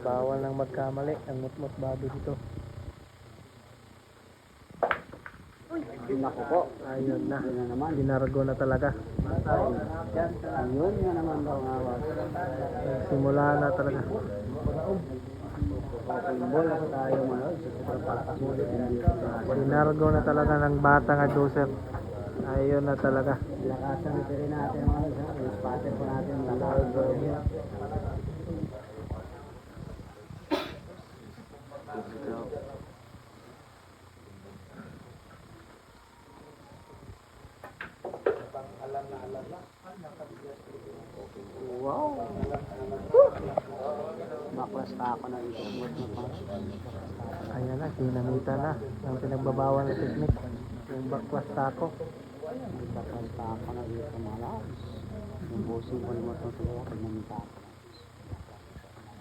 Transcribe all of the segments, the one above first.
Bawal nang magkamali. Ang mutmut bado dito. Naku po. Ayun na. Yun na naman. Dinargo na talaga. Yun na naman daw nga ba. Simula na talaga. Ball ako tayo manood. Super palakas ulit. Dinargo na talaga ng bata nga Joseph. Ayun na talaga. Lakasan ito rin natin mga spotter po natin. Lakasan. Wow! Baklas ka ako na ito. Ayan na, kinamita na. Ang pinagbabawal na technique. Yung baklas tako. Baklas ka ako na dito mga labs. Yung busing ko naman ito sila. Pinamita ako.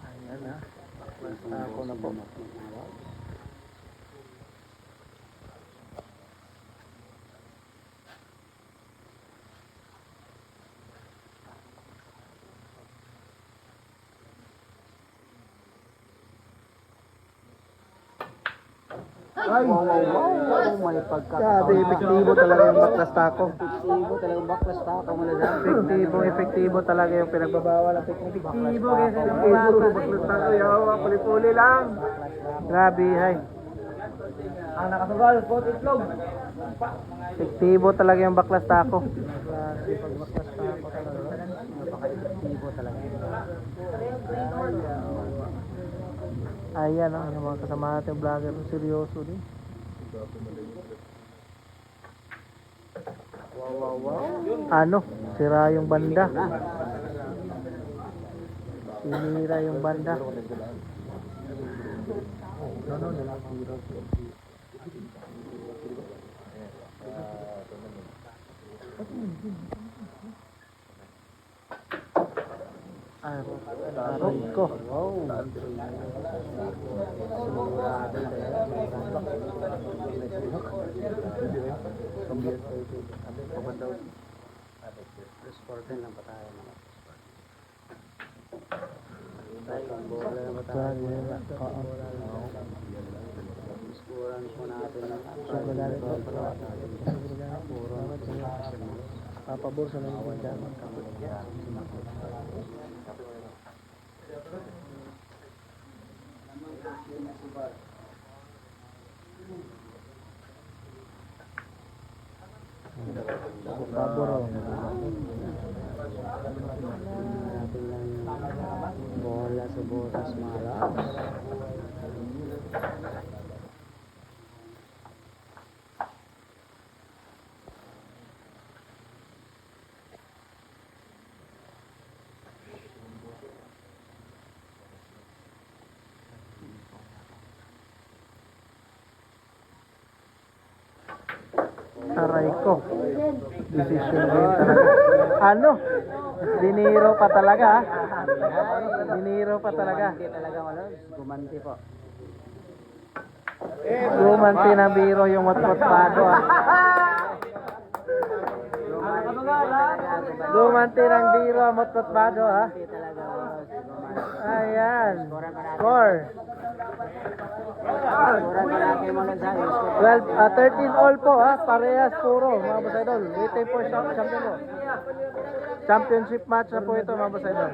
Ayan na. Baklas tako na po. Ay! Wow! May pagkakataon. Sabi, epektibo talaga yung baklas tako. Epektibo talagang baklas ka ako mula dyan. Epektibo talaga yung pinagbabawal na technique. Epektibo kasi ng baklas tako. Yawa, puli-puli lang. Grabe, hay. Ang nakasugal, pot itlog. Epektibo talaga yung baklas tako. Pagbaklas ka ako talaga. Napaka-epektibo talaga. Ayan, yung mga kasama natin vlogger, seryoso din. Wow. Ano? Sira yung banda. Sinira yung banda. Aray ko. Wow. Sportin lang pa tayo. Bola lang pa tayo. Scorean po natin. Papabor sa mga dyan. Pabor. Bola sa botas mga labs. Aray ko. Decision game talaga. Ano? Diniro pa talaga. Diniro pa talaga. Gumanti talaga mga gumanti po. Gumanti na biro yung motmot bago. Gumanti ng biro ang motmot bago. Gumanti talaga. Ayan. Score. 13 all po, parehas puro mga boss idol. Waiting for champion po. Championship match na po ito mga boss idol.